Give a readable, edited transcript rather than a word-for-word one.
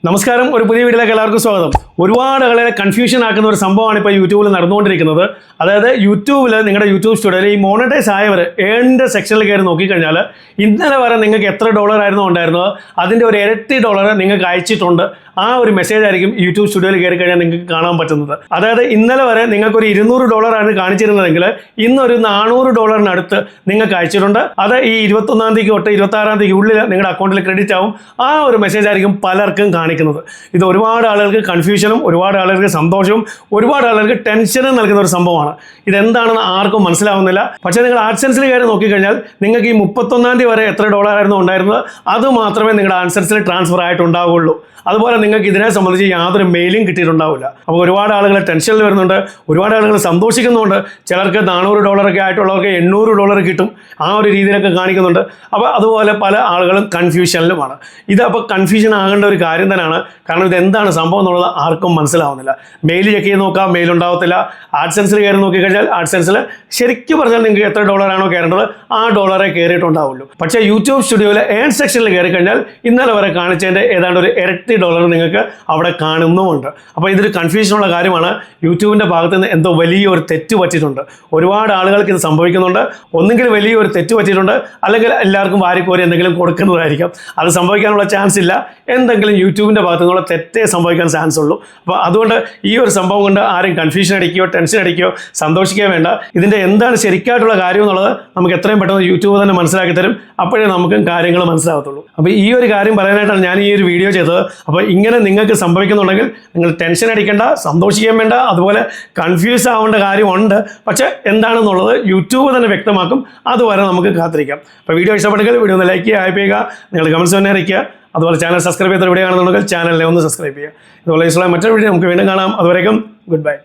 നമസ്കാരം, ഒരു പുതിയ വീഡിയോയിലേക്ക് എല്ലാവർക്കും സ്വാഗതം. ഒരുപാട് ആളുകളെ കൺഫ്യൂഷൻ ആക്കുന്ന ഒരു സംഭവമാണ് ഇപ്പോൾ യൂട്യൂബിൽ നടന്നുകൊണ്ടിരിക്കുന്നത്. അതായത് യൂട്യൂബിൽ നിങ്ങളുടെ യൂട്യൂബ് സ്റ്റുഡിയോയിൽ ഈ മോണിറ്റൈസ് ആയവർ ഏണിൻ്റെ സെക്ഷനിൽ കയറി നോക്കിക്കഴിഞ്ഞാൽ ഇന്നലെ വരെ നിങ്ങൾക്ക് എത്ര ഡോളർ ആയിരുന്നു ഉണ്ടായിരുന്നത് അതിൻ്റെ ഒരു ഇരട്ടി ഡോളർ നിങ്ങൾക്ക് അയച്ചിട്ടുണ്ട്. ആ ഒരു മെസ്സേജ് ആയിരിക്കും യൂട്യൂബ് സ്റ്റുഡിയോയിൽ കയറി കഴിഞ്ഞാൽ നിങ്ങൾക്ക് കാണാൻ പറ്റുന്നത്. അതായത് ഇന്നലെ വരെ നിങ്ങൾക്കൊരു $200 കാണിച്ചിരുന്നതെങ്കിൽ ഇന്നൊരു $400 നിങ്ങൾക്ക് അയച്ചിട്ടുണ്ട്. അത് ഈ 21-ാം തീയതി തൊട്ട് 26-ാം തീയതി ഉള്ളിൽ നിങ്ങളുടെ അക്കൗണ്ടിൽ ക്രെഡിറ്റ് ആവും. ആ ഒരു മെസ്സേജ് ആയിരിക്കും പലർക്കും കാണിക്കുന്നത്. ഇത് ഒരുപാട് ആളുകൾക്ക് കൺഫ്യൂഷനും ഒരുപാട് ആളുകൾക്ക് സന്തോഷവും ഒരുപാട് ആളുകൾക്ക് ടെൻഷനും നൽകുന്ന ഒരു സംഭവമാണ്. ഇതെന്താണെന്ന് ആർക്കും മനസ്സിലാവുന്നില്ല. പക്ഷേ നിങ്ങൾ ആഡ്സെൻസിൽ കയറി നോക്കിക്കഴിഞ്ഞാൽ നിങ്ങൾക്ക് ഈ 31-ാം തീയതി വരെ എത്ര ഡോളർ ആയിരുന്നു ഉണ്ടായിരുന്നത് അത് മാത്രമേ നിങ്ങളുടെ ആഡ്സെൻസിൽ ട്രാൻസ്ഫർ ആയിട്ടുണ്ടാവുള്ളൂ. അതുപോലെ നിങ്ങൾക്ക് ഇതിനെ സംബന്ധിച്ച് യാതൊരു മെയിലും കിട്ടിയിട്ടുണ്ടാവില്ല. അപ്പോൾ ഒരുപാട് ആളുകൾ ടെൻഷനിൽ വരുന്നുണ്ട്, ഒരുപാട് ആളുകൾ സന്തോഷിക്കുന്നുണ്ട്. ചിലർക്ക് $400 ആയിട്ടുള്ളവർക്ക് $800 കിട്ടും. ആ ഒരു രീതിയിലൊക്കെ കാണിക്കുന്നുണ്ട്. അപ്പോൾ അതുപോലെ പല ആളുകളും കൺഫ്യൂഷനിലുമാണ്. ഇതപ്പോൾ കൺഫ്യൂഷൻ ആകേണ്ട ഒരു കാര്യം തന്നെയാണ്. കാരണം ഇതെന്താണ് സംഭവം എന്നുള്ളത് ആർക്കും മനസ്സിലാവുന്നില്ല. മെയിൽ ചെക്ക് ചെയ്ത് നോക്കാം, മെയിൽ ഉണ്ടാവത്തില്ല. ആഡ്സെൻസിൽ കയറി നോക്കിക്കഴിഞ്ഞാൽ ആഡ്സെൻസിൽ ശരിക്കും പറഞ്ഞാൽ നിങ്ങൾക്ക് എത്ര ഡോളറാണോ കയറേണ്ടത് ആ ഡോളറെ കയറിയിട്ടുണ്ടാവുള്ളൂ. പക്ഷേ യൂട്യൂബ് സ്റ്റുഡിയോയിലെ ഏൺ സെക്ഷനിൽ കയറി കഴിഞ്ഞാൽ ഇന്നലെ വരെ കാണിച്ചതിൻ്റെ ഏതാണ്ട് ഒരു ഇരട്ടി ഡോളർ നിങ്ങൾക്ക് അവിടെ കാണുന്നുമുണ്ട്. അപ്പോൾ ഇതൊരു കൺഫ്യൂഷനുള്ള കാര്യമാണ്. യൂട്യൂബിൻ്റെ ഭാഗത്ത് നിന്ന് എന്തോ വലിയൊരു തെറ്റ് പറ്റിയിട്ടുണ്ട്. ഒരുപാട് ആളുകൾക്ക് ഇത് സംഭവിക്കുന്നുണ്ട്. ഒന്നുകിൽ വലിയൊരു തെറ്റ് പറ്റിയിട്ടുണ്ട്, അല്ലെങ്കിൽ എല്ലാവർക്കും വാരിക്കോരി എന്തെങ്കിലും കൊടുക്കുന്നതായിരിക്കും. അത് സംഭവിക്കാനുള്ള ചാൻസ് ഇല്ല. എന്തെങ്കിലും യൂട്യൂബിൻ്റെ ഭാഗത്തു നിന്നുള്ള തെറ്റേ സംഭവിക്കാൻ ചാൻസ് ഉള്ളൂ. അപ്പോൾ അതുകൊണ്ട് ഈ ഒരു സംഭവം കൊണ്ട് ആരും കൺഫ്യൂഷൻ അടിക്കുകയോ ടെൻഷൻ അടിക്കുകയോ സന്തോഷിക്കുകയോ വേണ്ട. ഇതിൻ്റെ എന്താണ് ശരിക്കായിട്ടുള്ള കാര്യം എന്നുള്ളത് നമുക്ക് എത്രയും പെട്ടെന്ന് യൂട്യൂബ് തന്നെ മനസ്സിലാക്കി തരും. അപ്പോഴേ നമുക്കും കാര്യങ്ങൾ മനസ്സിലാകത്തുള്ളൂ. അപ്പോൾ ഈ ഒരു കാര്യം പറയാനായിട്ടാണ് ഞാൻ ഈ ഒരു വീഡിയോ ചെയ്തത്. അപ്പോൾ ഇങ്ങനെ നിങ്ങൾക്ക് സംഭവിക്കുന്നുണ്ടെങ്കിൽ നിങ്ങൾ ടെൻഷൻ അടിക്കേണ്ട, സന്തോഷിക്കാൻ വേണ്ട, അതുപോലെ കൺഫ്യൂസ് ആവേണ്ട കാര്യമുണ്ട്. പക്ഷേ എന്താണെന്നുള്ളത് യൂട്യൂബ് തന്നെ വ്യക്തമാക്കും. അതുവരെ നമുക്ക് കാത്തിരിക്കാം. അപ്പോൾ വീഡിയോ ഇഷ്ടപ്പെട്ടെങ്കിൽ വീഡിയോ ഒന്ന് ലൈക്ക് ചെയ്യുക, ഹൈപ്പ് ചെയ്യുക, നിങ്ങൾ കമൻറ്റ്സ് തന്നെ അറിയിക്കുക. അതുപോലെ ചാനൽ സബ്സ്ക്രൈബ് ചെയ്ത വീഡിയോ കാണുന്നുണ്ടെങ്കിൽ ചാനലിനെ ഒന്ന് സബ്സ്ക്രൈബ് ചെയ്യുക. ഇതുപോലെ ഇഷ്ടമുള്ള മറ്റൊരു വീഡിയോ നമുക്ക് വീണ്ടും കാണാം. അതുവരേക്കും ഗുഡ് ബൈ.